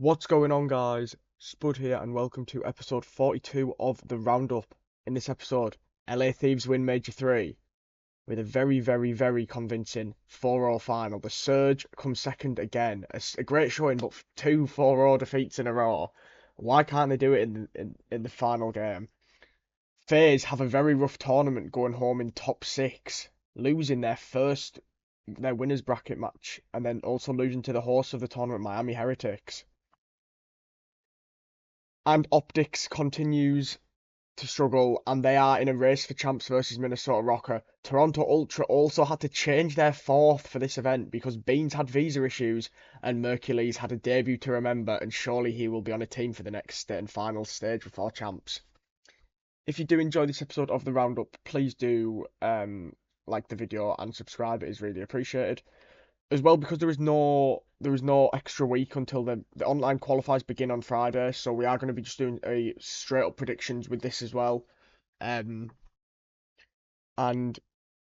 What's going on, guys? Spud here, and welcome to episode 42 of the Roundup. In this episode, LA Thieves win Major 3 with a very convincing 4-0 final. The Surge come second again. A great showing, but two 4-0 defeats in a row. Why can't they do it in the final game? FaZe have a very rough tournament going home in top 6, losing their winners bracket match, and then also losing to the hosts of the tournament, Miami Heretics. And Optics continues to struggle, and they are in a race for champs versus Minnesota Rocker. Toronto Ultra also had to change their fourth for this event because Beans had visa issues and Mercules had a debut to remember, and surely he will be on a team for the next and final stage before champs. If you do enjoy this episode of the Roundup, please do like the video and subscribe. It is really appreciated. As well, because there is no extra week until the online qualifiers begin on Friday, so we are going to be just doing a straight up predictions with this as well. And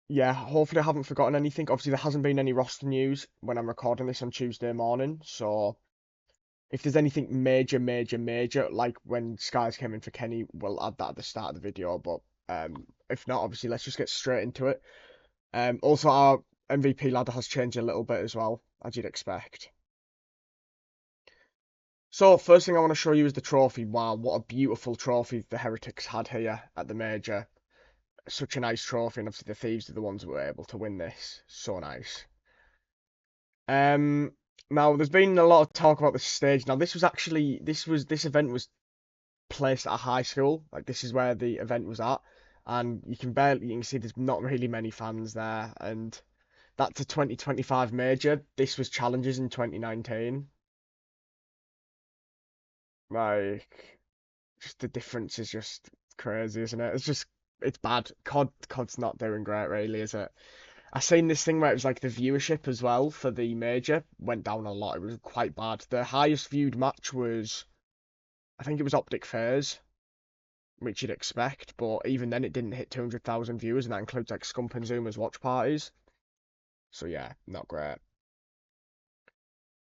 yeah, hopefully I haven't forgotten anything. Obviously there hasn't been any roster news when I'm recording this on Tuesday morning, so if there's anything major, like when Skies came in for Kenny, we'll add that at the start of the video. But if not, obviously let's just get straight into it. Also, our MVP ladder has changed a little bit as well, as you'd expect. So, first thing I want to show you is the trophy. Wow, what a beautiful trophy the Heretics had here at the Major. Such a nice trophy, and obviously the Thieves are the ones who were able to win this. So nice. Now there's been a lot of talk about the stage. Now this event was placed at a high school. Like this is where the event was at, and you can see there's not really many fans there, and that's a 2025 major. This was challenges in 2019. Like, just the difference is just crazy, isn't it? It's bad. COD's not doing great, really, is it? I seen this thing where it was like the viewership as well for the major went down a lot. It was quite bad. The highest viewed match was, I think it was Optic FaZe, which you'd expect, but even then it didn't hit 200,000 viewers, and that includes like Scump and Zoomer's watch parties. So yeah, not great.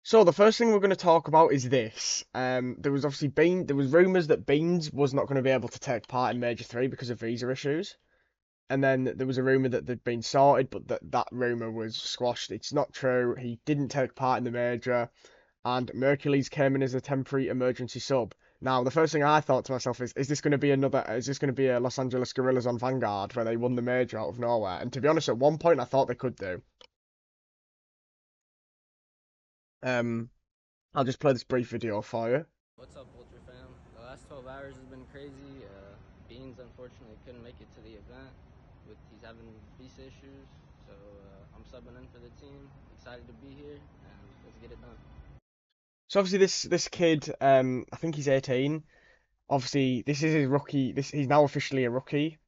So the first thing we're going to talk about is this. There was rumours that Beans was not going to be able to take part in Major 3 because of visa issues. And then there was a rumour that they'd been sorted, but that rumour was squashed. It's not true. He didn't take part in the Major, and Mercules came in as a temporary emergency sub. Now, the first thing I thought to myself is this going to be a Los Angeles Guerrillas on Vanguard where they won the Major out of nowhere? And to be honest, at one point I thought they could do. Um, I'll just play this brief video for you. What's up, Ultra fam? The last 12 hours has been crazy. Beans unfortunately couldn't make it to the event he's having visa issues, so I'm subbing in for the team. Excited to be here, and let's get it done. So obviously this kid, I think he's 18. Obviously this is his rookie. He's now officially a rookie.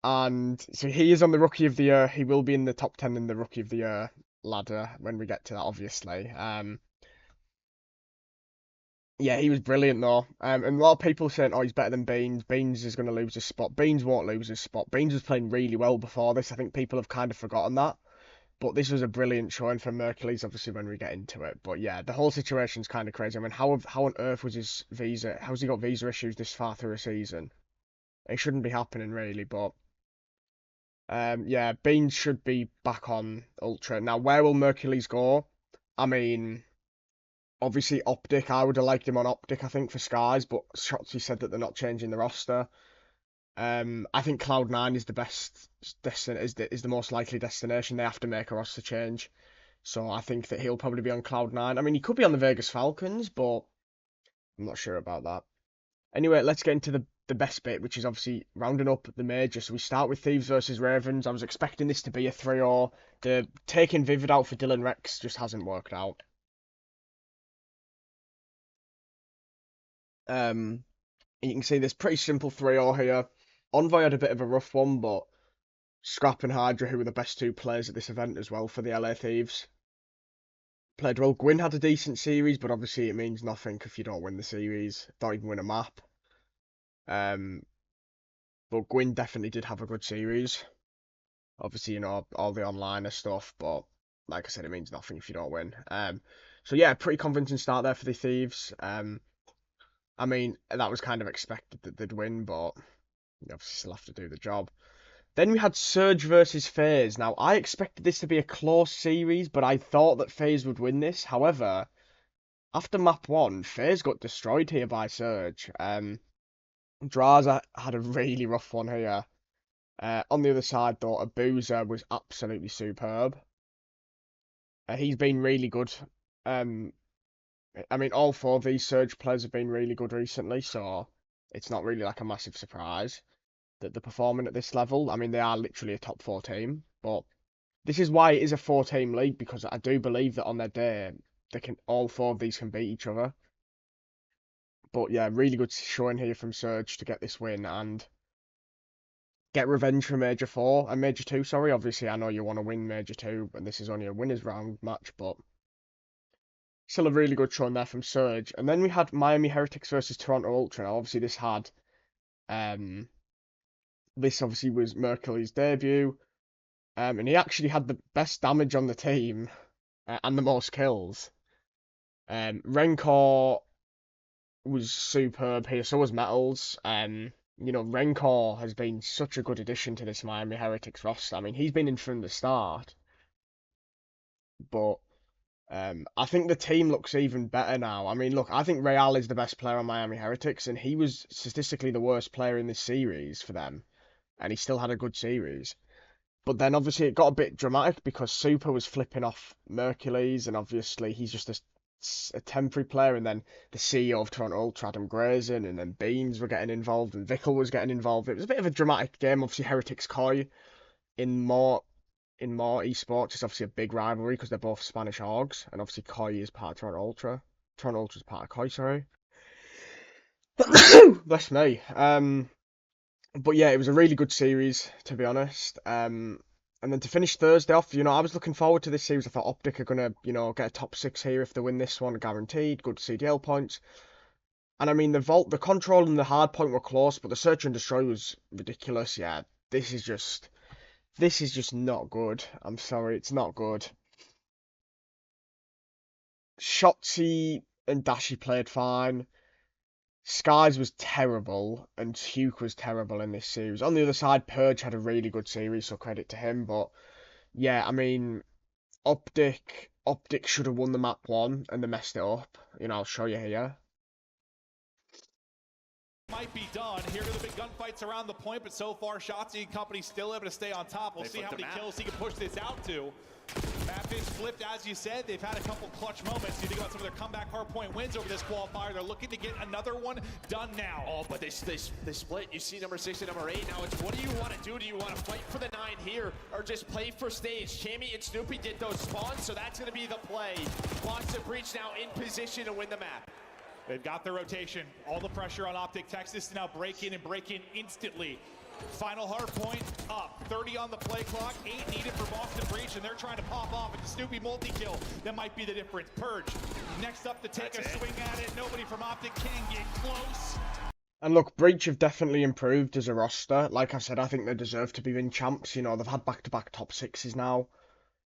And so he is on the Rookie of the Year. He will be in the top 10 in the Rookie of the Year ladder when we get to that, obviously. Yeah, he was brilliant though. And a lot of people saying, oh, he's better than Beans. Beans is going to lose his spot. Beans won't lose his spot. Beans was playing really well before this. I think people have kind of forgotten that. But this was a brilliant showing from Mercules, obviously, when we get into it. But yeah, the whole situation's kind of crazy. I mean, how on earth was his visa? How's he got visa issues this far through a season? It shouldn't be happening, really, but yeah, Beans should be back on Ultra. Now, where will Mercules go? I mean, obviously Optic. I would have liked him on Optic, I think, for Skies, but Shotzi said that they're not changing the roster. I think Cloud9 is the best is the most likely destination. They have to make a roster change. So I think that he'll probably be on Cloud9. I mean, he could be on the Vegas Falcons, but I'm not sure about that. Anyway, let's get into the best bit, which is obviously rounding up the major. So we start with Thieves versus Ravens. I was expecting this to be a 3-0. The taking Vivid out for Dylan Rex just hasn't worked out. You can see this pretty simple 3-0 here. Envoy had a bit of a rough one, but Scrap and Hydra, who were the best two players at this event as well for the LA Thieves, played well. Gwyn had a decent series, but obviously it means nothing if you don't win the series, don't even win a map. But Gwyn definitely did have a good series. Obviously, you know, all the online stuff, but like I said, it means nothing if you don't win. So yeah, pretty convincing start there for the Thieves. I mean, that was kind of expected that they'd win, but you obviously still have to do the job. Then we had Surge versus FaZe. Now, I expected this to be a close series, but I thought that FaZe would win this. However, after map 1, FaZe got destroyed here by Surge. Draza had a really rough one here. On the other side, though, Abuza was absolutely superb. He's been really good. Um, I mean, all 4 of these Surge players have been really good recently, so it's not really like a massive surprise that they're performing at this level. I mean, they are literally a top 4 team, but this is why it is a 4-team league, because I do believe that on their day, all 4 of these can beat each other. But yeah, really good showing here from Surge to get this win and get revenge for Major 4 and Major 2, sorry. Obviously, I know you want to win Major 2, and this is only a winners round match, but still a really good showing there from Surge. And then we had Miami Heretics versus Toronto Ultra. Now, obviously, this obviously was Mercules' debut, and he actually had the best damage on the team and the most kills. Rencor was superb here, so was Metals. Rencor has been such a good addition to this Miami Heretics roster. I mean, he's been in from the start, but I think the team looks even better now. I mean, look, I think Real is the best player on Miami Heretics, and he was statistically the worst player in this series for them, and he still had a good series. But then obviously it got a bit dramatic because Super was flipping off Mercules, and obviously he's just a temporary player, and then the CEO of Toronto Ultra, Adam Grazing, and then Beans were getting involved, and Vickle was getting involved. It was a bit of a dramatic game. Obviously, Heretics Koi in more esports is obviously a big rivalry because they're both Spanish orgs, and obviously Koi is part of Toronto Ultra. Toronto Ultra is part of Koi, sorry. Bless me. But yeah, it was a really good series, to be honest. And then to finish Thursday off, I was looking forward to this series. I thought Optic are gonna, get a top 6 here if they win this one, guaranteed. Good CDL points. And I mean, the control and the hard point were close, but the search and destroy was ridiculous. Yeah, this is just not good. I'm sorry, it's not good. Shotzi and Dashi played fine. Skies was terrible, and Hugh was terrible in this series. On the other side, Purge had a really good series, so credit to him. But yeah, I mean, Optic should have won the map 1, and they messed it up. I'll show you here. Might be done. Here are the big gunfights around the point, but so far, Shotzi and company still able to stay on top. We'll see how many kills he can push this out to. Map is flipped, as you said. They've had a couple clutch moments. You think about some of their comeback hardpoint wins over this qualifier. They're looking to get another one done now. Oh, but they split. You see number 6 and number 8. Now it's what do you want to do? Do you want to fight for the 9 here or just play for stage? Chammy and Snoopy did those spawns, so that's going to be the play. Lots of Breach now in position to win the map. They've got the rotation. All the pressure on Optic. Texas to now break in instantly. Final hard point up. 30 on the play clock. 8 needed for Boston Breach, and they're trying to pop off. It's a Snoopy multi-kill. That might be the difference. Purge next up to take a swing at it. Nobody from Optic can get close. And look, Breach have definitely improved as a roster. Like I said, I think they deserve to be win champs. They've had back-to-back top 6s now.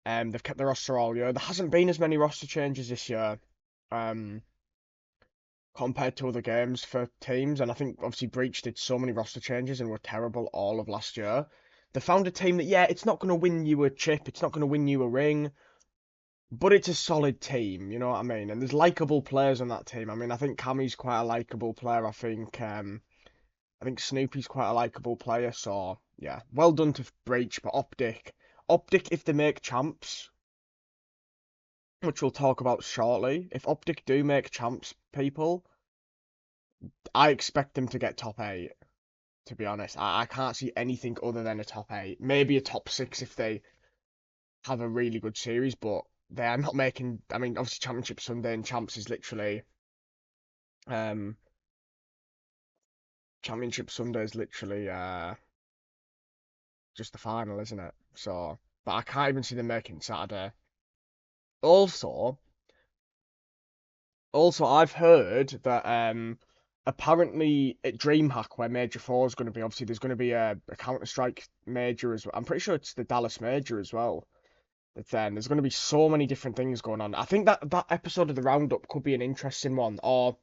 They've kept the roster all year. There hasn't been as many roster changes this year. Compared to other games for teams, and I think obviously Breach did so many roster changes and were terrible all of last year. They found a team that, yeah, it's not going to win you a chip, it's not going to win you a ring, but it's a solid team, you know what I mean? And there's likeable players on that team. I mean, I think Cammy's quite a likeable player. I think Snoopy's quite a likeable player. So yeah, well done to Breach. But Optic, if they make champs, which we'll talk about shortly, if Optic do make champs, people, I expect them to get top 8, to be honest. I can't see anything other than a top 8. Maybe a top 6 if they have a really good series, but they are not making... I mean, obviously Championship Sunday and Champs is literally... Championship Sunday is literally just the final, isn't it? So, but I can't even see them making Saturday. Also, I've heard that apparently at DreamHack, where Major 4 is going to be, obviously there's going to be a Counter-Strike Major as well. I'm pretty sure it's the Dallas Major as well. then there's going to be so many different things going on. I think that episode of the Roundup could be an interesting one. Or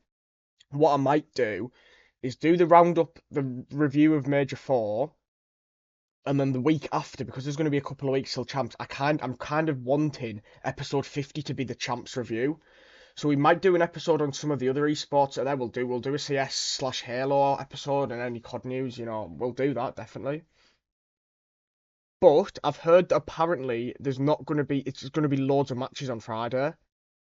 what I might do is do the Roundup, the review of Major 4, and then the week after, because there's going to be a couple of weeks till Champs, I'm kind of wanting episode 50 to be the Champs review. So we might do an episode on some of the other esports, and then we'll do a CS/Halo episode and any COD news. We'll do that definitely. But I've heard that apparently it's going to be loads of matches on Friday.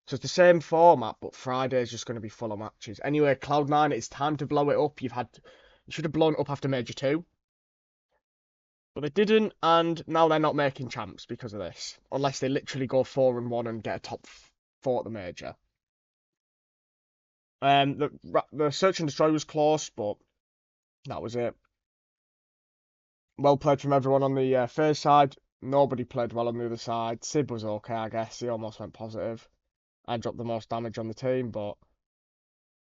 So it's the same format, but Friday is just going to be full of matches. Anyway, Cloud9, it's time to blow it up. You should have blown it up after Major 2. But they didn't, and now they're not making champs because of this. Unless they literally go 4-1 and get a top 4 at the Major. The Search and Destroy was close, but that was it. Well played from everyone on the FaZe side. Nobody played well on the other side. Sib was okay, I guess. He almost went positive. I dropped the most damage on the team, but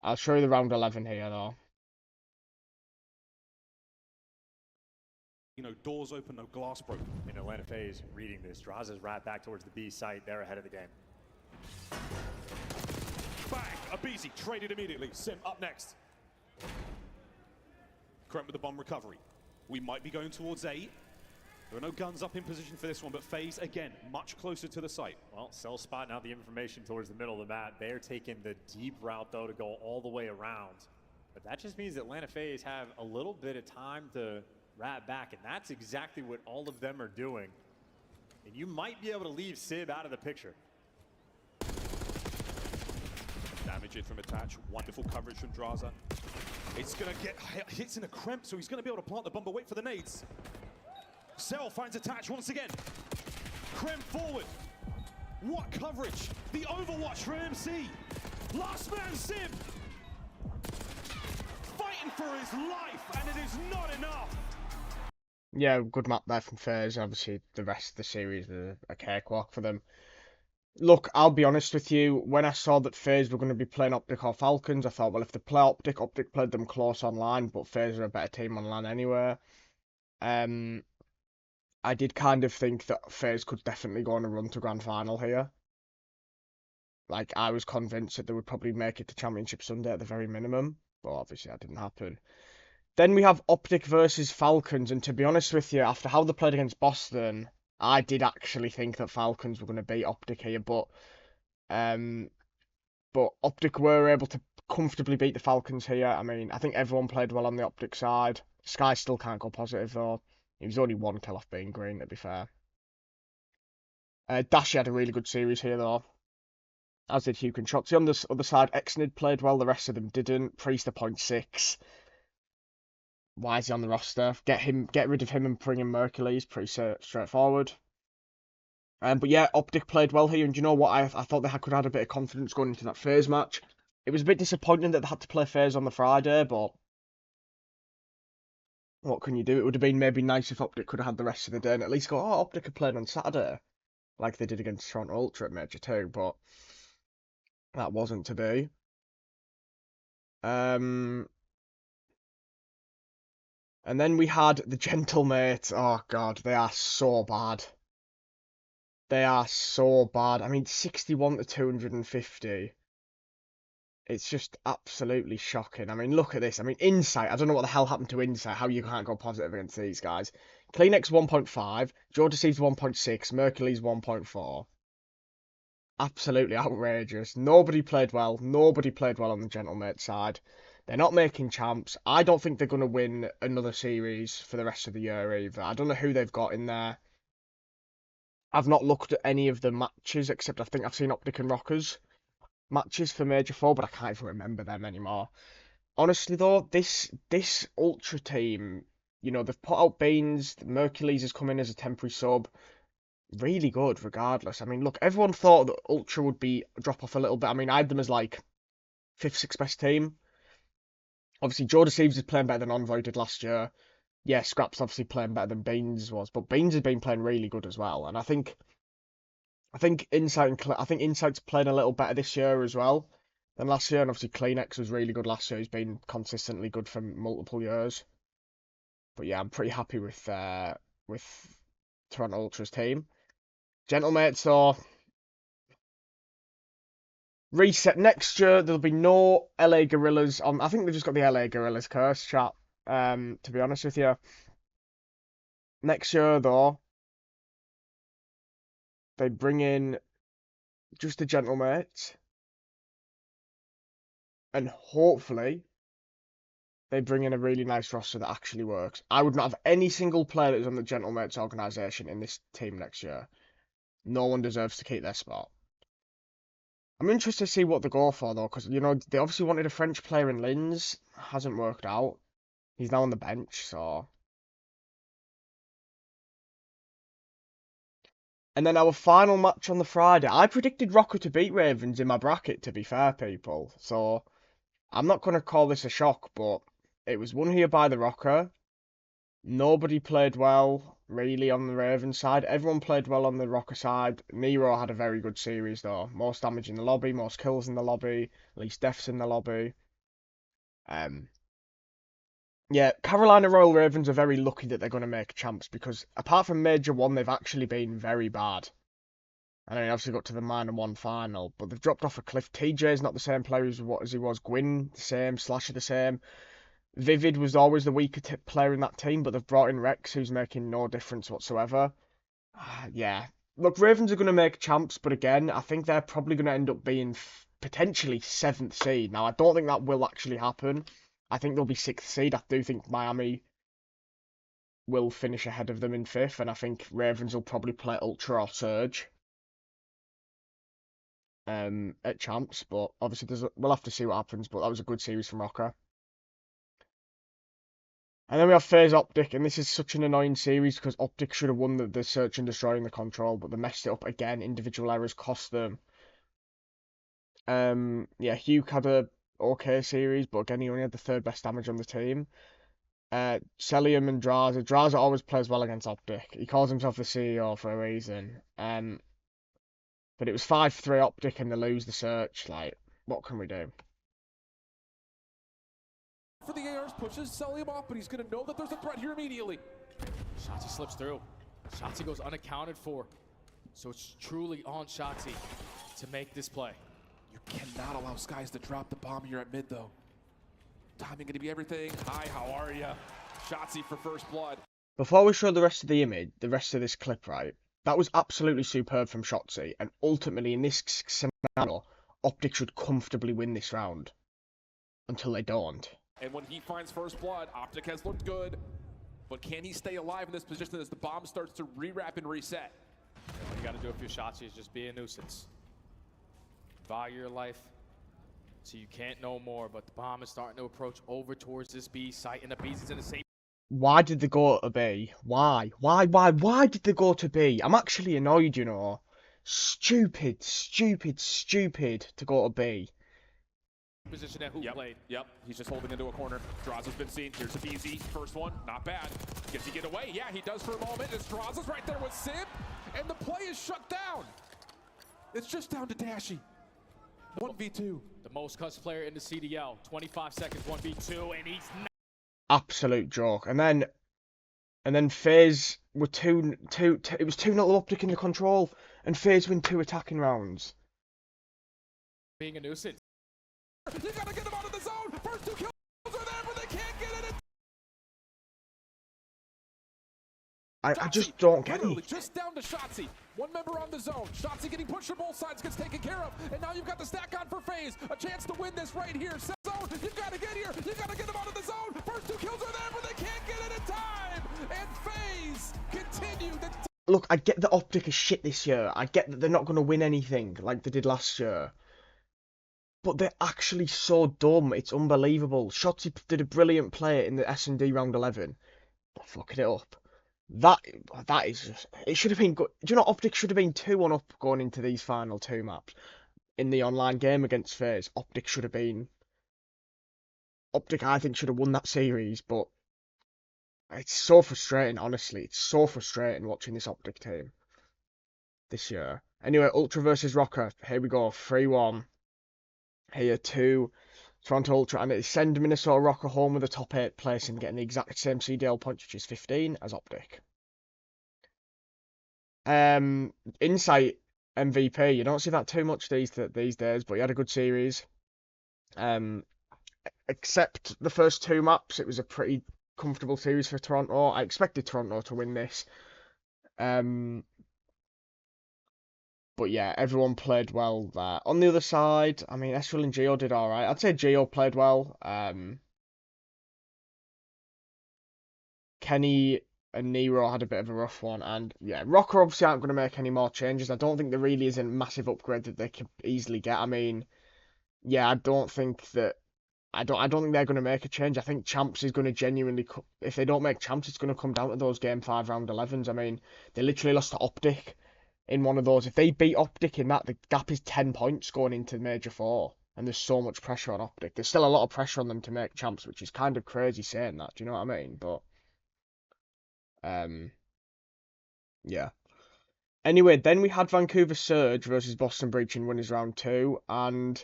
I'll show you the round 11 here, though. Doors open, no glass broken. In Atlanta FaZe reading this, Draza's right back towards the B site. They're ahead of the game. Bang! A BZ traded immediately. Sim up next. Crump with the bomb recovery. We might be going towards A. There are no guns up in position for this one, but FaZe, again, much closer to the site. Well, Cell spotting out the information towards the middle of the map. They're taking the deep route, though, to go all the way around. But that just means Atlanta FaZe have a little bit of time to rat back, and that's exactly what all of them are doing. And you might be able to leave Sib out of the picture. Damage in from Attach. Wonderful coverage from Draza. It's going to get hits in a cramp, so he's going to be able to plant the bomb, but wait for the nades. Cell finds Attach once again. Krem forward. What coverage? The Overwatch from MC. Last man Sib. Fighting for his life, and it is not enough. Yeah, good map there from FaZe. Obviously, the rest of the series is a cakewalk for them. Look, I'll be honest with you. When I saw that FaZe were going to be playing Optic or Falcons, I thought, well, if they play Optic played them close online, but FaZe are a better team online anyway. I did kind of think that FaZe could definitely go on a run to Grand Final here. Like, I was convinced that they would probably make it to Championship Sunday at the very minimum, but obviously that didn't happen. Then we have Optic versus Falcons, and to be honest with you, after how they played against Boston, I did actually think that Falcons were going to beat Optic here, but Optic were able to comfortably beat the Falcons here. I mean, I think everyone played well on the Optic side. Sky still can't go positive, though. He was only 1 kill off being green, to be fair. Dashi had a really good series here, though. As did Hugh and Shotzi. On the other side, Exnid played well, the rest of them didn't. Priest a 0.6. Why is he on the roster? Get rid of him and bring in Mercules. Pretty straightforward. But yeah, Optic played well here, and you know what? I thought they could have had a bit of confidence going into that FaZe match. It was a bit disappointing that they had to play FaZe on the Friday, but what can you do? It would have been maybe nice if Optic could have had the rest of the day and at least go, oh, Optic have played on Saturday, like they did against Toronto Ultra at Major 2, but that wasn't to be. And then we had the Gentlemates. Oh, God, they are so bad. They are so bad. I mean, 61 to 250. It's just absolutely shocking. I mean, look at this. I mean, Insight. I don't know what the hell happened to Insight, how you can't go positive against these guys. Kleenex 1.5. Joe Deceives 1.6. Mercules 1.4. Absolutely outrageous. Nobody played well. Nobody played well on the Gentlemate side. They're not making champs. I don't think they're going to win another series for the rest of the year either. I don't know who they've got in there. I've not looked at any of the matches, except I think I've seen Optic and Rockers matches for Major 4, but I can't even remember them anymore. Honestly, though, this Ultra team, they've put out Beans. Mercules has come in as a temporary sub. Really good, regardless. I mean, look, everyone thought that Ultra would drop off a little bit. I mean, I had them as, 5th, 6th best team. Obviously, Joe Deceives is playing better than Envoy did last year. Yeah, Scrap's obviously playing better than Beans was, but Beans has been playing really good as well. And I think Insight's playing a little better this year as well than last year. And obviously, Kleenex was really good last year. He's been consistently good for multiple years. But yeah, I'm pretty happy with Toronto Ultra's team. Gentlemates, so reset next year. There'll be no LA Gorillas on. I think they've just got the LA Gorillas curse, chat. To be honest with you, next year though, they bring in just the Gentlemates, and hopefully they bring in a really nice roster that actually works. I would not have any single player that is on the Gentlemates organisation in this team next year. No one deserves to keep their spot. I'm interested to see what they go for though, because you know they obviously wanted a French player in Linz. Hasn't worked out. He's now on the bench, so. And then our final match on the Friday. I predicted Rocker to beat Ravens in my bracket, to be fair, people. So I'm not going to call this a shock, but it was won here by the Rocker. Nobody played well, really, on the Ravens side. Everyone played well on the Rocker side. Nero had a very good series, though. Most damage in the lobby, most kills in the lobby, least deaths in the lobby. Yeah, Carolina Royal Ravens are very lucky that they're going to make champs because apart from Major 1, they've actually been very bad. And then obviously got to the -1 final, but they've dropped off a cliff. TJ's not the same player as he was. Gwyn, the same. Slasher, the same. Vivid was always the weaker player in that team, but they've brought in Rex, who's making no difference whatsoever. Yeah. Look, Ravens are going to make champs, but again, I think they're probably going to end up being potentially 7th seed. Now, I don't think that will actually happen. I think they'll be 6th seed. I do think Miami will finish ahead of them in 5th, and I think Ravens will probably play Ultra or Surge at champs, but obviously we'll have to see what happens, but that was a good series from Rocker. And then we have FaZe Optic, and this is such an annoying series because Optic should have won the search and destroying the control, but they messed it up again. Individual errors cost them. Yeah, Hugh had a okay series, but again, he only had the 3rd best damage on the team. Celium and Draza. Draza always plays well against Optic. He calls himself the CEO for a reason. But it was 5-3 Optic and they lose the search. Like, what can we do? For the ARs, pushes Celium off, but he's going to know that there's a threat here immediately. Shotzi slips through. Shotzi goes unaccounted for. So it's truly on Shotzi to make this play. You cannot allow Skies to drop the bomb here at mid, though. Timing going to be everything. Hi, how are ya? Shotzi for first blood. Before we show the rest of the image, the rest of this clip, right? That was absolutely superb from Shotzi, and ultimately in this scenario, Optic should comfortably win this round. Until they don't. And when he finds first blood, Optic has looked good. But can he stay alive in this position as the bomb starts to rewrap and reset? All you got to do if you're Shotzi is just be a nuisance. Value your life so you can't know more, but the bomb is starting to approach over towards this B site, and the B's is in the same. Why did they go to B? Why? Why did they go to B? I'm actually annoyed, you know. Stupid to go to B. Position that who played. Yep, he's just holding into a corner. Draza's been seen. Here's a BZ. First one, not bad. Gets he get away? Yeah, he does for a moment. As Draza's right there with Sim, and the play is shut down. It's just down to Dashy. 1v2. The most cussed player in the CDL. 25 seconds, 1v2, and he's not. Absolute joke. And then FaZe were it was 2-0 Optic in the control, and FaZe win 2 attacking rounds. Being a nuisance. You gotta get him out of the zone. First 2 kills are there, but they can't get it. I just don't get it. Just down to Shotzi. One member on the zone. Shotzi getting pushed from both sides, gets taken care of. And now you've got the stack on for FaZe. A chance to win this right here. Zone, you've got to get here. You've got to get them out of the zone. First 2 kills are there, but they can't get it in time. And FaZe continue the... Look, I get that Optic is shit this year. I get that they're not going to win anything like they did last year. But they're actually so dumb. It's unbelievable. Shotzi did a brilliant play in the S&D round 11. Fucking it up. That is just... It should have been good. Do you know, Optic should have been 2-1 up going into these final 2 maps. In the online game against FaZe, Optic should have been... Optic, I think, should have won that series, but... It's so frustrating, honestly. It's so frustrating watching this Optic team. This year. Anyway, Ultra versus Rocker. Here we go. 3-1. Here, 2. Toronto Ultra, and it send Minnesota Rocker home with a top 8 place and getting the exact same CDL points, which is 15, as Optic. Insight MVP. You don't see that too much these days, but he had a good series. Except the first 2 maps, it was a pretty comfortable series for Toronto. I expected Toronto to win this. But yeah, everyone played well there. On the other side, I mean, Esril and Geo did all right. I'd say Geo played well. Kenny and Nero had a bit of a rough one, and yeah, Rocker obviously aren't going to make any more changes. I don't think there really is a massive upgrade that they could easily get. I mean, yeah, I don't think they're going to make a change. I think Champs is going to genuinely, if they don't make Champs, it's going to come down to those Game 5 round 11s. I mean, they literally lost to Optic in one of those. If they beat Optic in that, the gap is 10 points going into Major 4. And there's so much pressure on Optic. There's still a lot of pressure on them to make Champs, which is kind of crazy saying that. Do you know what I mean? But, yeah. Anyway, then we had Vancouver Surge versus Boston Breach in winners round 2. And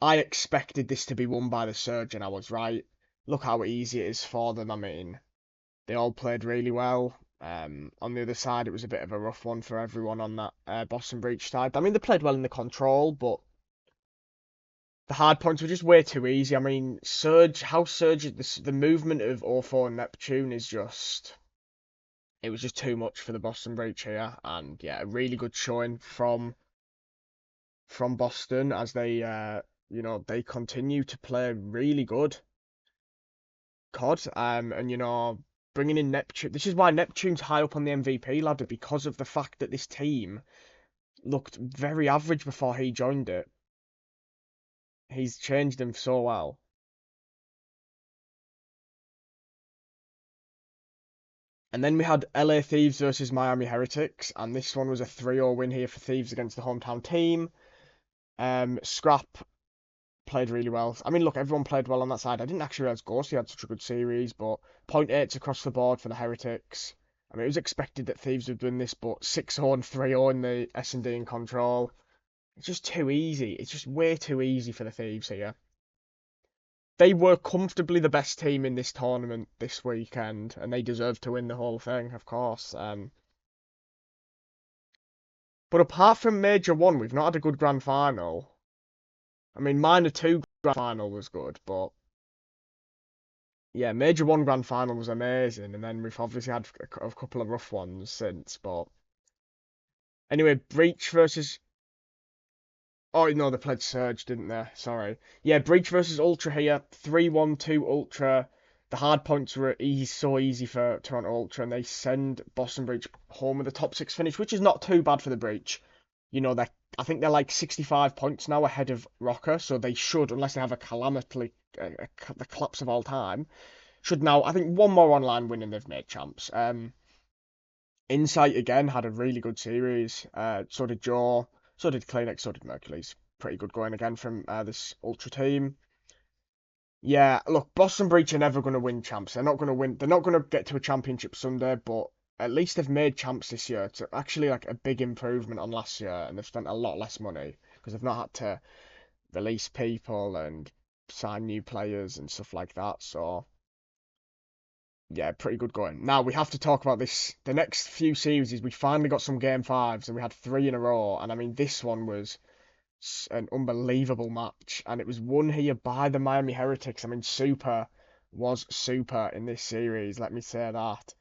I expected this to be won by the Surge, and I was right. Look how easy it is for them. I mean, they all played really well. On the other side, it was a bit of a rough one for everyone on that Boston Breach side. I mean, they played well in the control, but the hard points were just way too easy. I mean, the movement of O4 and Neptune is just... It was just too much for the Boston Breach here. And yeah, a really good showing from Boston as they, they continue to play really good. COD, and bringing in Neptune. This is why Neptune's high up on the MVP ladder, because of the fact that this team looked very average before he joined it. He's changed them so well. And then we had LA Thieves versus Miami Heretics, and this one was a 3-0 win here for Thieves against the hometown team. Scrap played really well. I mean, look, everyone played well on that side. I didn't actually realize Ghosty had such a good series, but 0.8s across the board for the Heretics. I mean, it was expected that Thieves would win this, but 6-0 and 3-0 in the S&D in control. It's just too easy. It's just way too easy for the Thieves here. They were comfortably the best team in this tournament this weekend, and they deserve to win the whole thing, of course. But apart from Major 1, we've not had a good grand final. I mean, Minor 2 grand final was good, but yeah, Major 1 grand final was amazing, and then we've obviously had a couple of rough ones since, but anyway, Breach versus... Oh, no, they played Surge, didn't they? Sorry. Yeah, Breach versus Ultra here, 3-1-2 Ultra. The hard points were so easy for Toronto Ultra, and they send Boston Breach home with a top 6 finish, which is not too bad for the Breach. I think they're like 65 points now ahead of Rocker, so they should, unless they have a calamity, the collapse of all time, should now, I think, one more online win and they've made champs. Insight, again, had a really good series. So did Joe, so did Kleenex, so did Mercules. Pretty good going again from this Ultra team. Yeah, look, Boston Breach are never going to win champs. They're not going to win. They're not going to get to a championship Sunday, but at least they've made champs this year. It's actually like a big improvement on last year, and they've spent a lot less money because they've not had to release people and sign new players and stuff like that. So yeah, pretty good going. Now we have to talk about this. The next few series, we finally got some Game 5s, and we had 3 in a row. And I mean, this one was an unbelievable match, and it was won here by the Miami Heretics. I mean, Super was super in this series. Let me say that.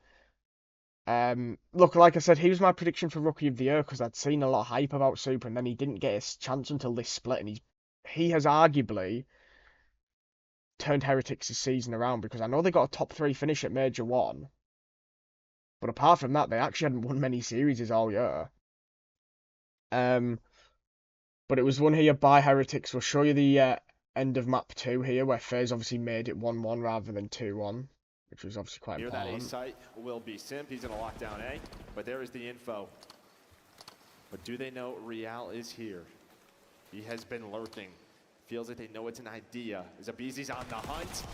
Look, like I said, he was my prediction for Rookie of the Year because I'd seen a lot of hype about Super, and then he didn't get his chance until this split, and he has arguably turned Heretics' season around because I know they got a top 3 finish at Major 1, but apart from that, they actually hadn't won many series all year. But it was won here by Heretics. We'll show you the end of map 2 here, where FaZe obviously made it 1-1 rather than 2-1. Which was obviously quite important. Near that A site will be Simp. He's going to lock down A, but there is the info. But do they know Real is here? He has been lurking. Feels like they know it's an idea. Zabizi's on the hunt,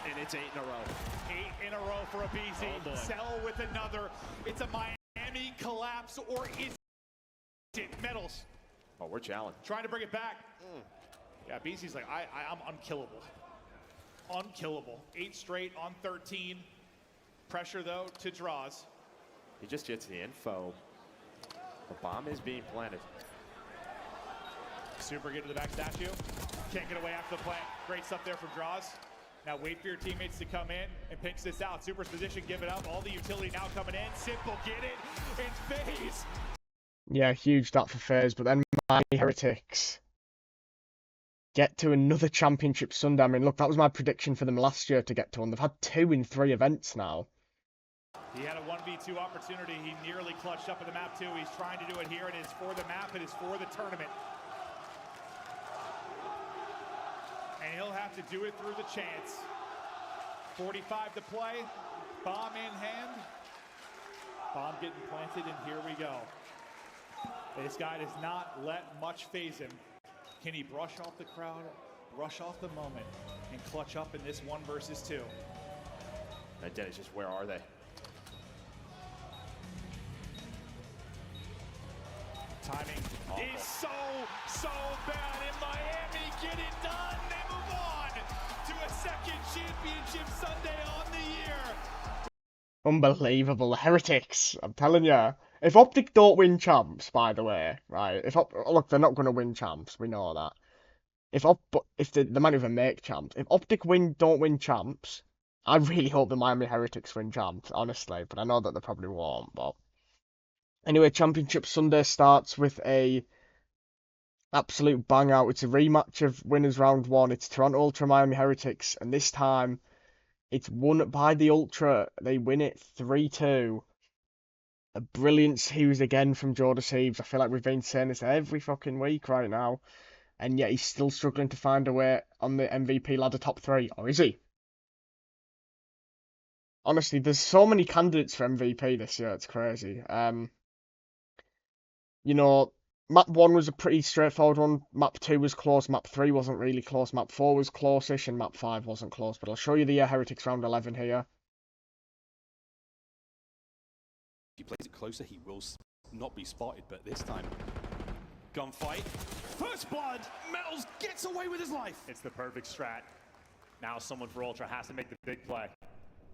and it's 8 in a row. 8 in a row for Abizi. Oh, Sell with another. It's a Miami collapse, or is it Metals? Oh, we're challenged. Trying to bring it back. Yeah, Abizi's like, I'm unkillable. Unkillable. 8 straight on 13. Pressure, though, to draws. He just gets the info. The bomb is being planted. Super get to the back statue. Can't get away after the plant. Great stuff there from Draws. Now wait for your teammates to come in and pinch this out. Super's position, give it up. All the utility now coming in. Simple, get it. And FaZe. Yeah, huge that for FaZe, but then Miami Heretics get to another championship Sunday. I mean, look, that was my prediction for them last year to get to one. They've had 2 in 3 events now. He had a 1v2 opportunity. He nearly clutched up in the map too. He's trying to do it here. It is for the map. It is for the tournament. And he'll have to do it through the chance. 45 to play. Bomb in hand. Bomb getting planted, and here we go. This guy does not let much phase him. Can he brush off the crowd, brush off the moment, and clutch up in this 1 versus 2? And then it's just, where are they? Timing is so bad, and Miami get it done. They move on to a 2nd championship Sunday on the year. Unbelievable, the Heretics. I'm telling you. If Optic don't win champs, by the way, right? Look, they're not going to win champs. We know that. If they might even make champs. If Optic don't win champs, I really hope the Miami Heretics win champs, honestly. But I know that they probably won't. But anyway, Championship Sunday starts with a absolute bang out. It's a rematch of winners round 1. It's Toronto Ultra Miami Heretics, and this time it's won by the Ultra. They win it 3-2. A brilliant Hughes again from Thieves. I feel like we've been saying this every fucking week right now. And yet he's still struggling to find a way on the MVP ladder top 3. Or is he? Honestly, there's so many candidates for MVP this year. It's crazy. You know, map 1 was a pretty straightforward one. Map 2 was close. Map 3 wasn't really close. Map 4 was close-ish. And map 5 wasn't close. But I'll show you the Heretics round 11 here. If he plays it closer, he will not be spotted, but this time, gunfight. First blood, Metals gets away with his life. It's the perfect strat. Now someone for Ultra has to make the big play.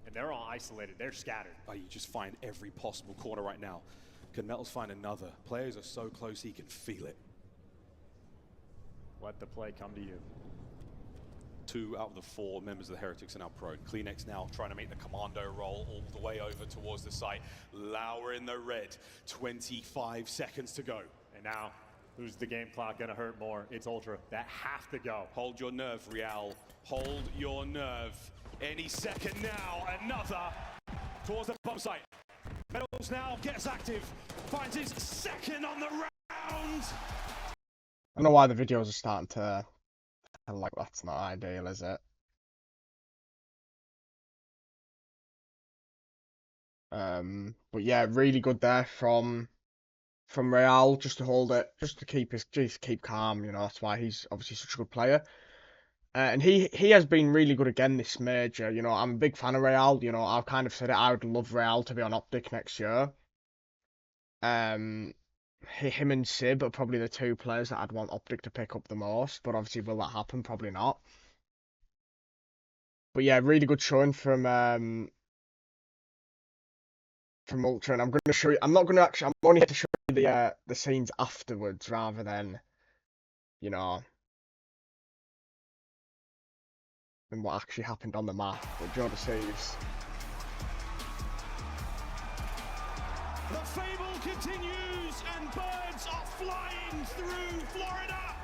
And they're all isolated, they're scattered. Oh, you just find every possible corner right now. Can Metals find another? Players are so close, he can feel it. Let the play come to you. 2 out of the 4 members of the Heretics are now prone. Kleenex now trying to make the commando roll all the way over towards the site. Lauer in the red, 25 seconds to go. And now, who's the game clock gonna hurt more? It's Ultra that have to go. Hold your nerve, Real. Hold your nerve. Any second now, another towards the bomb site. Metals now gets active, finds his 2nd on the round. I don't know why the videos are starting to... Like, that's not ideal, is it? But yeah, really good there from Real, just to hold it, just to keep calm, you know, that's why he's obviously such a good player. And he has been really good again this major, you know, I'm a big fan of Real, you know, I've kind of said it, I would love Real to be on Optic next year. Him and Sib are probably the 2 players that I'd want Optic to pick up the most, but obviously will that happen? Probably not. But yeah, really good showing from Ultra, and I'm going to show you. I'm not going to actually. I'm only here to show you the scenes afterwards, rather than, you know, than what actually happened on the map. But Jordan Thieves. The fable continues, and birds are flying through Florida.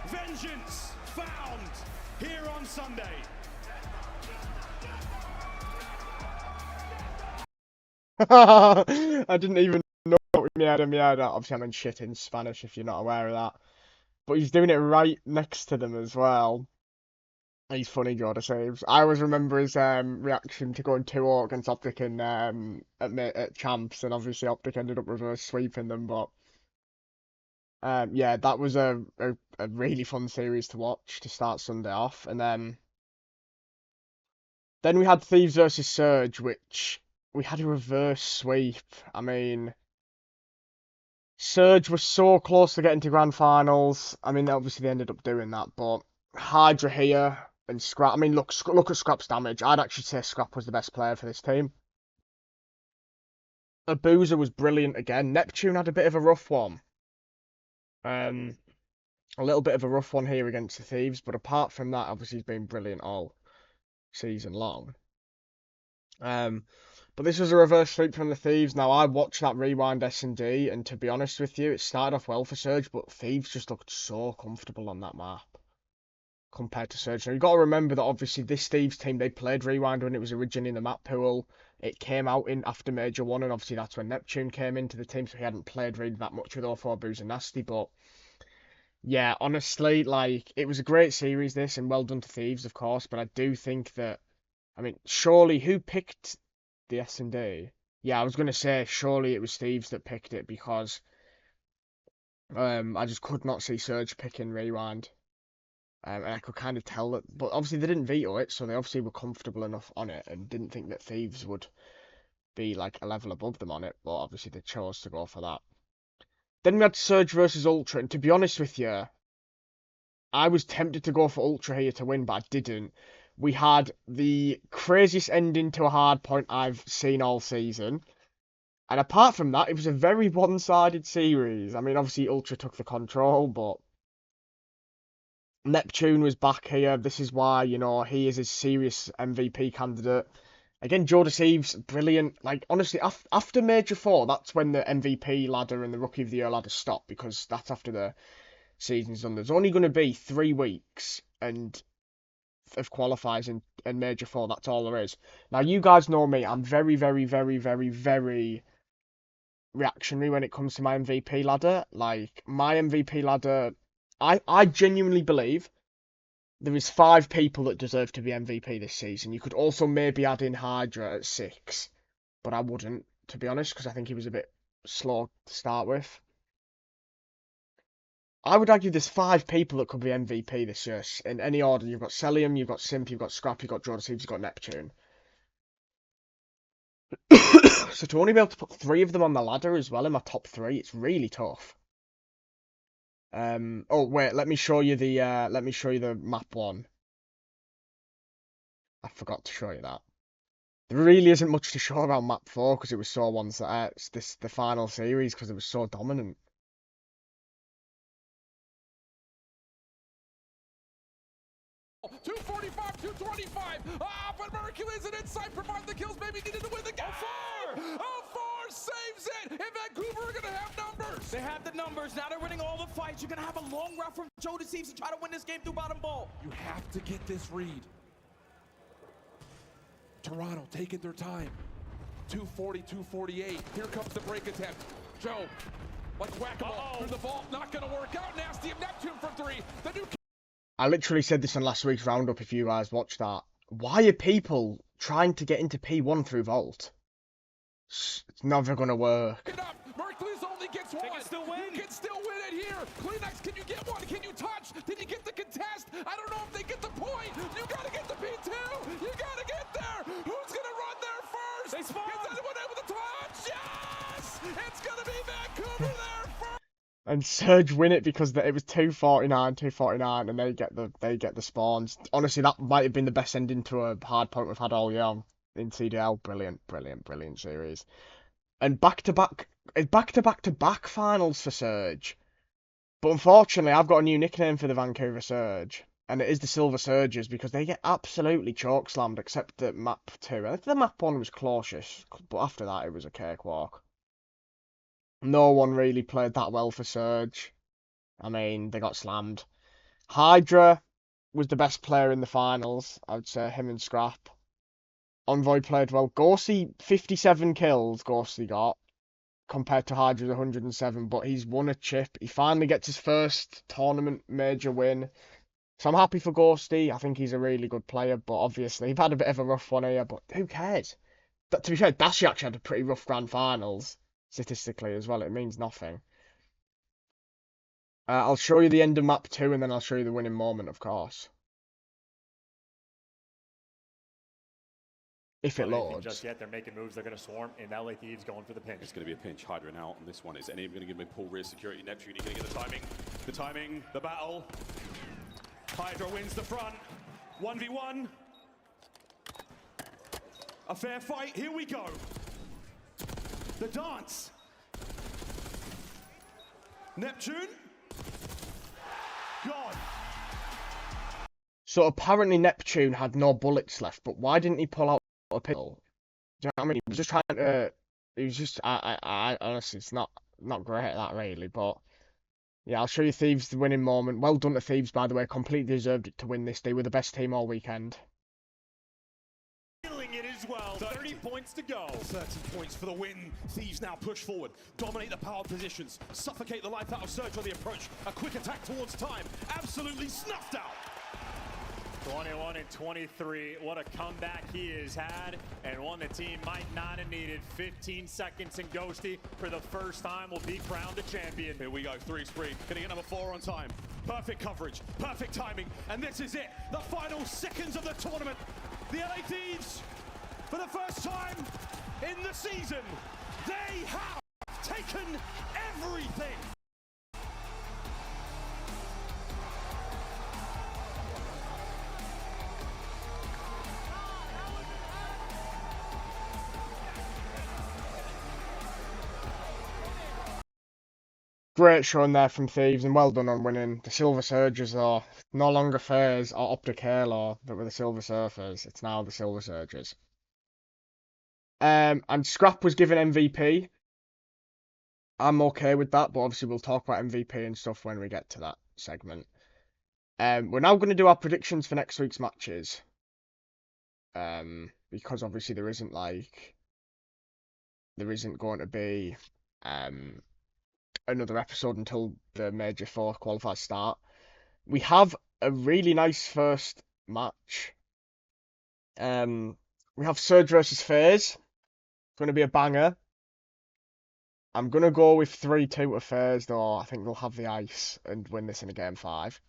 Vengeance found here on Sunday. I didn't even know what mierda. Obviously, I'm in shit in Spanish if you're not aware of that. But he's doing it right next to them as well. He's funny, Jordan Saves. I always remember his reaction to going 2-0 against Optic in at Champs, and obviously Optic ended up reverse sweeping them. But yeah, that was a really fun series to watch to start Sunday off, and then we had Thieves versus Surge, which we had a reverse sweep. I mean, Surge was so close to getting to grand finals. I mean, obviously they ended up doing that, but Hydra here and Scrap. I mean, look at Scrap's damage. I'd actually say Scrap was the best player for this team. Abuser was brilliant again. Neptune had a bit of a rough one. A little bit of a rough one here against the Thieves, but apart from that, obviously he's been brilliant all season long. But this was a reverse sweep from the Thieves. Now, I watched that rewind S&D, and to be honest with you, it started off well for Surge, but Thieves just looked so comfortable on that map compared to Surge. Now, you've got to remember that obviously this Thieves team, they played rewind when it was originally in the map pool. It came out in after Major 1, and obviously that's when Neptune came into the team, so he hadn't played really that much with 04 Booze and Nasty, but yeah, honestly, like, it was a great series, this, and well done to Thieves, of course, but I do think that, I mean, surely, who picked the S&D? Yeah, I was going to say, surely it was Thieves that picked it, because I just could not see Surge picking Rewind. And I could kind of tell that, but obviously they didn't veto it, so they obviously were comfortable enough on it, and didn't think that Thieves would be, like, a level above them on it, but obviously they chose to go for that. Then we had Surge versus Ultra, and to be honest with you, I was tempted to go for Ultra here to win, but I didn't. We had the craziest ending to a hard point I've seen all season. And apart from that, it was a very one-sided series. I mean, obviously Ultra took the control, but Neptune was back here. This is why, you know, he is a serious MVP candidate. Again, Joe Deceives, brilliant. Like, honestly, after Major 4, that's when the MVP ladder and the Rookie of the Year ladder stop, because that's after the season's done. There's only going to be 3 weeks and of qualifiers in Major 4. That's all there is. Now, you guys know me. I'm very, very, very, very, very reactionary when it comes to my MVP ladder. Like, my MVP ladder, I genuinely believe there is 5 people that deserve to be MVP this season. You could also maybe add in Hydra at 6, but I wouldn't, to be honest, because I think he was a bit slow to start with. I would argue there's 5 people that could be MVP this year. In any order, you've got Celium, you've got Simp, you've got Scrap, you've got Joe Deceives, you've got Neptune. So to only be able to put 3 of them on the ladder as well in my top 3, it's really tough. Oh wait, let me show you the map one. I forgot to show you that. There really isn't much to show about map 4 because it was so the final series because it was so dominant. .245, 225. But Mercules and Insight provide the kills. Maybe needed to win the game. 04 saves it. And Vancouver are going to have numbers. They have the numbers. Now they're winning all the fights. You're going to have a long route from Joe Deceives to try to win this game through bottom ball. You have to get this read. Toronto taking their time. 240, 248. Here comes the break attempt. Joe, like whack-a-mole through the vault. Not going to work out. Nasty of Neptune for 3. The new. I literally said this on last week's roundup if you guys watched that. Why are people trying to get into P1 through Vault? It's never going to work. Mercules only gets 1. You can still win it here. Kleenex, can you get 1? Can you touch? Did you get the contest? I don't know if they get the point. You got to get the P2. You got to get there. Who's going to run there first? They spawn. Is anyone able to touch? Yes! It's going to be Vancouver there first. And Surge win it because it was 249, and they get the spawns. Honestly, that might have been the best ending to a hard point we've had all year in CDL. Brilliant series. And back to back finals for Surge. But unfortunately, I've got a new nickname for the Vancouver Surge, and it is the Silver Surgers because they get absolutely chokeslammed except at map 2. I think the map 1 was closest, but after that it was a cakewalk. No one really played that well for Surge. I mean, they got slammed. Hydra was the best player in the finals. I would say him and Scrap. Envoy played well. Ghosty, 57 kills Ghosty got, compared to Hydra's 107, but he's won a chip. He finally gets his first tournament major win. So I'm happy for Ghosty. I think he's a really good player, but obviously he's had a bit of a rough one here, but who cares? To be fair, Dashi actually had a pretty rough grand finals. Statistically as well, it means nothing. I'll show you the end of map 2 and then I'll show you the winning moment, of course. If it loads. Just yet, they're making moves. They're going to swarm, and LA Thieves going for the pinch. It's going to be a pinch. Hydra now on this one. Is anyone going to give him pull rear security? Neptune, he's going to get the timing. The timing, the battle. Hydra wins the front. 1v1. A fair fight. Here we go. the dance. Neptune. Gone. So apparently Neptune had no bullets left, but why didn't he pull out a pistol? Do you know what I mean? He was just trying to. He was just. I honestly, it's not great at that really, but yeah, I'll show you Thieves the winning moment. Well done to Thieves, by the way. Completely deserved it to win this. They were the best team all weekend. Feeling it as well. 30 points to go. 30 points for the win. Thieves now push forward, dominate the power positions, suffocate the life out of Surge on the approach. A quick attack towards time, absolutely snuffed out. 21 and 23. What a comeback he has had, and one the team might not have needed. 15 seconds, and Ghosty for the first time will be crowned a champion. Here we go, 3 spree. Gonna get number 4 on time. Perfect coverage, perfect timing, and this is it. The final seconds of the tournament. The LA Thieves, for the first time in the season, they have taken everything. Great showing there from Thieves, and well done on winning. The Silver Surgers are no longer FaZe or Optic Halo, but with the Silver Surfers. It's now the Silver Surgers. And Scrap was given MVP. I'm okay with that, but obviously we'll talk about MVP and stuff when we get to that segment. We're now going to do our predictions for next week's matches. Because obviously there isn't going to be another episode until the Major 4 qualifiers start. We have a really nice first match. We have Surge versus FaZe. It's going to be a banger. I'm going to go with 3-2 to FaZe, though I think they'll have the ice and win this in a game 5.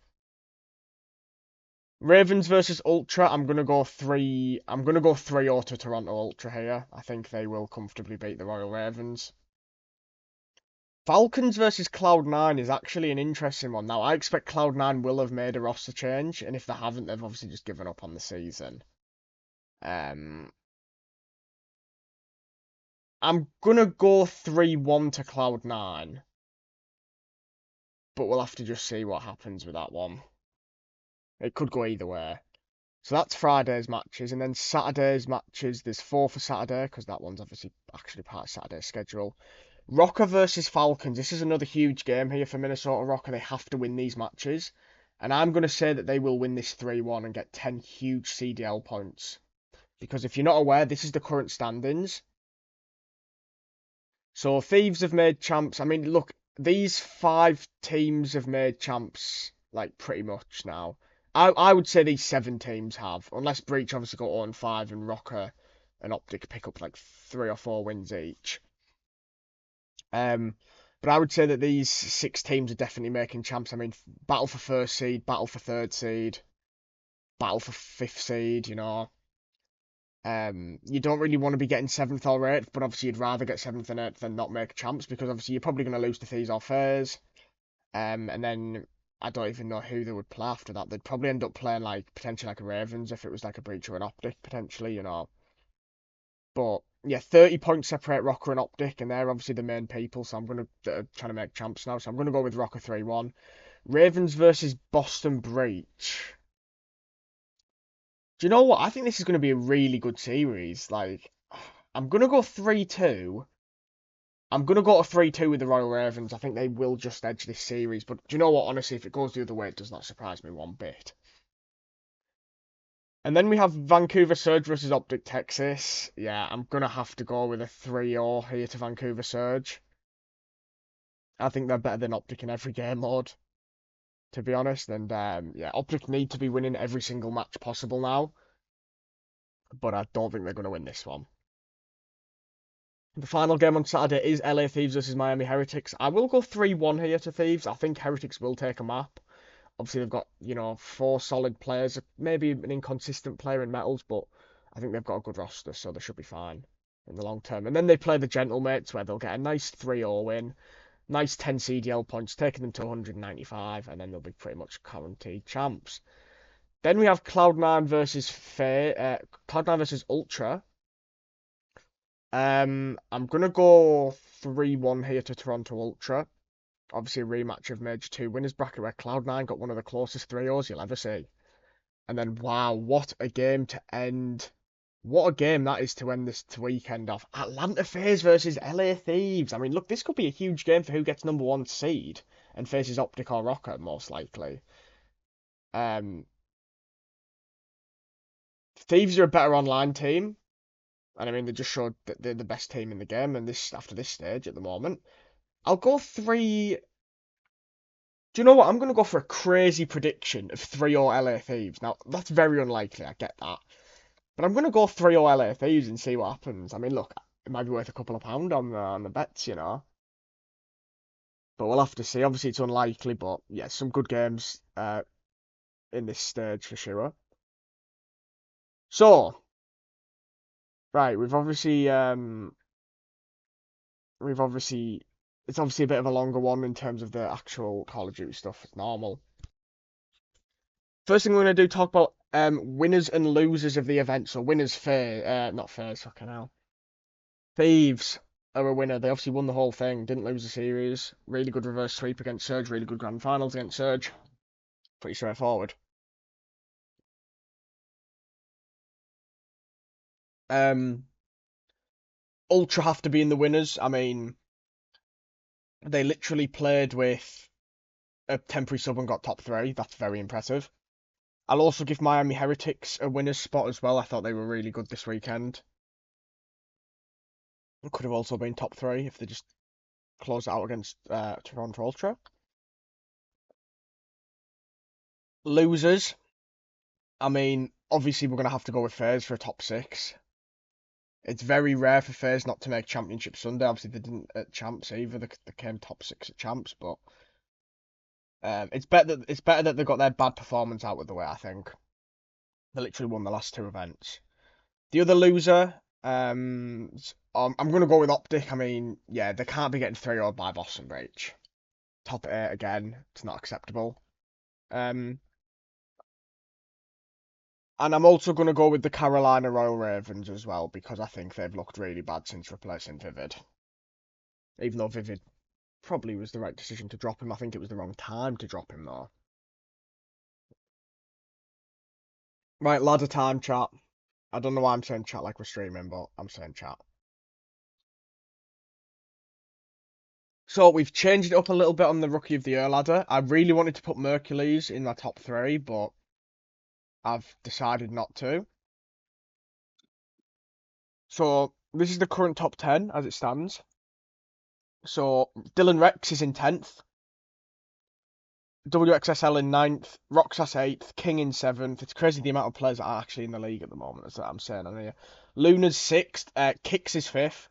Ravens versus Ultra. I'm going to go 3-0 to Toronto Ultra here. I think they will comfortably beat the Royal Ravens. Falcons versus Cloud9 is actually an interesting one. Now, I expect Cloud9 will have made a roster change, and if they haven't, they've obviously just given up on the season. I'm going to go 3-1 to Cloud9, but we'll have to just see what happens with that one. It could go either way. So that's Friday's matches, and then Saturday's matches, there's 4 for Saturday, because that one's obviously actually part of Saturday's schedule. Rocker versus Falcons. This is another huge game here for Minnesota Rocker. They have to win these matches. And I'm going to say that they will win this 3-1 and get 10 huge CDL points. Because if you're not aware, this is the current standings. So Thieves have made champs. I mean, look, these 5 teams have made champs, like, pretty much now. I would say these 7 teams have. Unless Breach obviously got 0-5 and Rocker and Optic pick up, like, 3 or 4 wins each. But I would say that these 6 teams are definitely making champs. I mean, battle for 1st seed, battle for 3rd seed, battle for 5th seed, you know. You don't really want to be getting 7th or 8th, but obviously you'd rather get 7th and 8th than not make champs, because obviously you're probably going to lose to Thieves or FaZe. And then I don't even know who they would play after that. They'd probably end up playing, like, potentially like a Ravens if it was like a Breach or an Optic, potentially, you know. But yeah, 30 points separate Rocker and Optic, and they're obviously the main people, so I'm going to try to make champs now. So I'm going to go with Rocker 3-1. Ravens versus Boston Breach. Do you know what? I think this is going to be a really good series. Like, I'm going to go 3-2. I'm going to go to 3-2 with the Royal Ravens. I think they will just edge this series. But do you know what? Honestly, if it goes the other way, it does not surprise me one bit. And then we have Vancouver Surge versus Optic Texas. Yeah, I'm going to have to go with a 3-0 here to Vancouver Surge. I think they're better than Optic in every game mode, to be honest. And yeah, Optic need to be winning every single match possible now. But I don't think they're going to win this one. The final game on Saturday is LA Thieves versus Miami Heretics. I will go 3-1 here to Thieves. I think Heretics will take a map. Obviously, they've got, you know, 4 solid players. Maybe an inconsistent player in Metals, but I think they've got a good roster, so they should be fine in the long term. And then they play the Gentlemates, where they'll get a nice 3-0 win. Nice 10 CDL points, taking them to 195, and then they'll be pretty much guaranteed champs. Then we have Cloud9 versus Ultra. I'm gonna go 3-1 here to Toronto Ultra. Obviously a rematch of Major 2 winners bracket where Cloud9 got one of the closest 3-0s you'll ever see. And then wow, what a game to end. What a game that is to end this weekend off. Atlanta FaZe versus LA Thieves. I mean, look, this could be a huge game for who gets #1 seed and faces Optic or Rocket, most likely. Thieves are a better online team. And I mean, they just showed that they're the best team in the game and after this stage at the moment. I'll go 3. Do you know what? I'm going to go for a crazy prediction of 3-0 LA Thieves. Now, that's very unlikely, I get that. But I'm going to go 3-0 LA Thieves and see what happens. I mean, look, it might be worth a couple of pound on the bets, you know. But we'll have to see. Obviously, it's unlikely, but yeah, some good games in this stage for sure. So, right, it's obviously a bit of a longer one in terms of the actual Call of Duty stuff. It's normal. First thing we're going to do, talk about winners and losers of the event. So winners, not FaZe, fucking hell. Thieves are a winner. They obviously won the whole thing, didn't lose the series. Really good reverse sweep against Surge, really good grand finals against Surge. Pretty straightforward. Ultra have to be in the winners. I mean, they literally played with a temporary sub and got top 3. That's very impressive. I'll also give Miami Heretics a winner's spot as well. I thought they were really good this weekend. Could have also been top 3 if they just closed it out against Toronto Ultra. Losers. I mean, obviously we're going to have to go with FaZe for a top 6. It's very rare for FaZe not to make Championship Sunday. Obviously they didn't at Champs either. They came top 6 at Champs, but it's better that they got their bad performance out of the way, I think. They literally won the last 2 events. The other loser, I'm going to go with Optic. I mean, yeah, they can't be getting 3-0 by Boston Breach. Top 8 again. It's not acceptable. And I'm also going to go with the Carolina Royal Ravens as well, because I think they've looked really bad since replacing Vivid. Even though Vivid probably was the right decision to drop him, I think it was the wrong time to drop him, though. Right, ladder time, chat. I don't know why I'm saying chat like we're streaming, but I'm saying chat. So we've changed it up a little bit on the Rookie of the Year ladder. I really wanted to put Mercules in my top 3, but I've decided not to. So this is the current top 10 as it stands. So Dylan Rex is in 10th. WXSL in 9th. Roxas 8th. King in 7th. It's crazy the amount of players that are actually in the league at the moment, that's what I'm saying on here. Luna's 6th. Kix is 5th.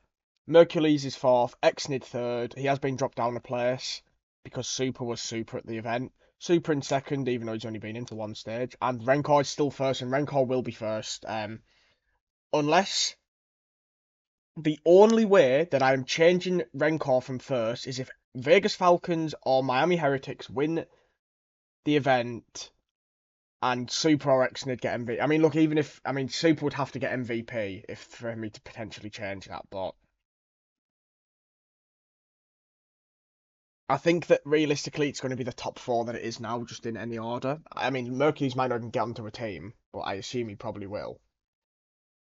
Mercules is 4th. Exnid 3rd. He has been dropped down a place because Super was Super at the event. Super in 2nd, even though he's only been into 1 stage. And Rencor is still 1st, and Rencor will be 1st. Unless the only way that I'm changing Rencor from 1st is if Vegas Falcons or Miami Heretics win the event and Super or Exnid get MVP. I mean, look, Super would have to get MVP for me to potentially change that, but I think that realistically it's going to be the top 4 that it is now, just in any order. I mean, Mercules might not even get onto a team, but I assume he probably will.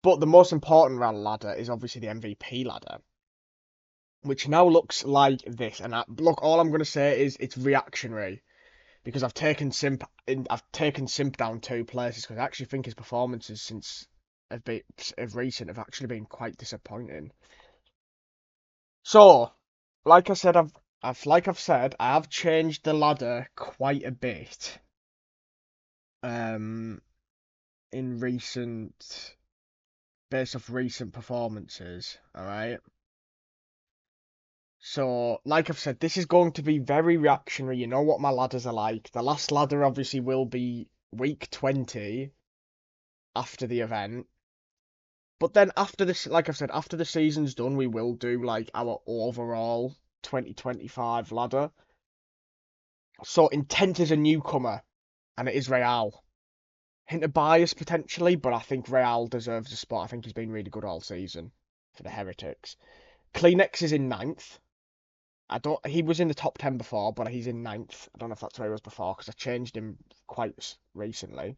But the most important ladder is obviously the MVP ladder, which now looks like this. And look, all I'm going to say is it's reactionary, because I've taken Simp down 2 places because I actually think his performances since of recent have actually been quite disappointing. So, like I said, I have changed the ladder quite a bit. In recent, based off recent performances, alright? So, like I've said, this is going to be very reactionary. You know what my ladders are like. The last ladder obviously will be week 20 after the event. But then after this, like I've said, after the season's done, we will do like our overall 2025 ladder. So Intent is a newcomer, and it is Real. Hint of bias potentially, but I think Real deserves a spot. I think he's been really good all season. for the Heretics. Kleenex is in 9th. He was in the top 10 before, but he's in 9th. I don't know if that's where he was before, because I changed him quite recently.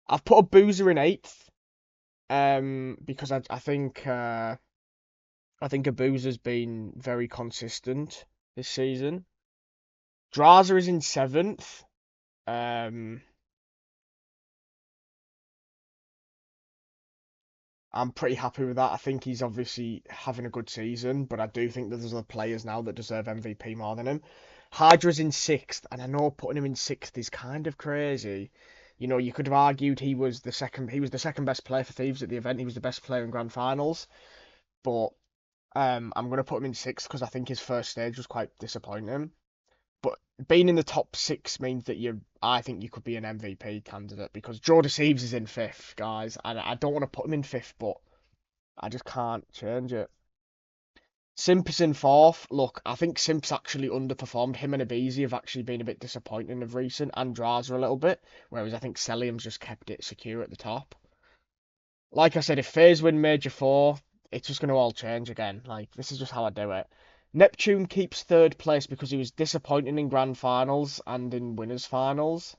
I've put a Boozer in 8th, because I think a Boozer's been very consistent this season. Draza is in 7th. I'm pretty happy with that. I think he's obviously having a good season, but I do think that there's other players now that deserve MVP more than him. Hydra's in 6th, and I know putting him in 6th is kind of crazy. You know, you could have argued he was the second best player for Thieves at the event. He was the best player in Grand Finals, but I'm going to put him in 6th because I think his first stage was quite disappointing. But being in the top 6 means that I think you could be an MVP candidate, because Thieves is in 5th, guys. And I don't want to put him in 5th, but I just can't change it. Simp is in 4th. Look, I think Simp's actually underperformed. Him and Abizi have actually been a bit disappointing of recent, and Draza a little bit, whereas I think Celium's just kept it secure at the top. Like I said, if FaZe win Major 4, it's just going to all change again. Like, this is just how I do it. Neptune keeps 3rd place because he was disappointing in Grand Finals and in Winners Finals.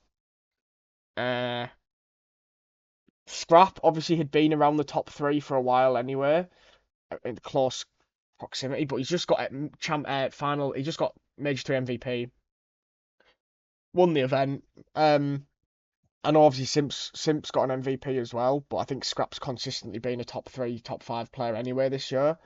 Scrap obviously had been around the top 3 for a while anyway, in close proximity, but he's just got final. He just got Major 3 MVP, won the event. I know obviously Simp's got an MVP as well, but I think Scrap's consistently been a top 3, top 5 player anyway this year.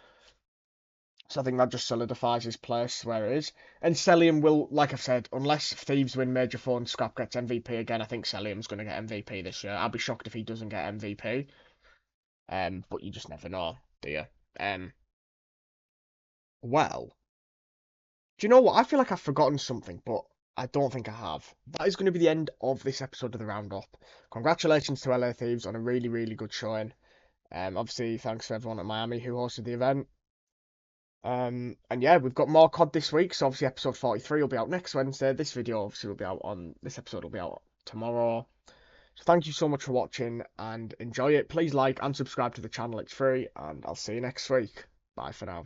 So I think that just solidifies his place where it is. And Celium will, like I've said, unless Thieves win Major 4 and Scrap gets MVP again, I think Celium's going to get MVP this year. I'll be shocked if he doesn't get MVP. But you just never know, do you? Well, do you know what? I feel like I've forgotten something, but I don't think I have. That is going to be the end of this episode of the Roundup. Congratulations to LA Thieves on a really, really good showing. Obviously, thanks to everyone at Miami who hosted the event. And yeah, we've got more COD this week, so obviously episode 43 will be out next Wednesday. This episode will be out tomorrow. So thank you so much for watching and enjoy it. Please like and subscribe to the channel, it's free, and I'll see you next week. Bye for now.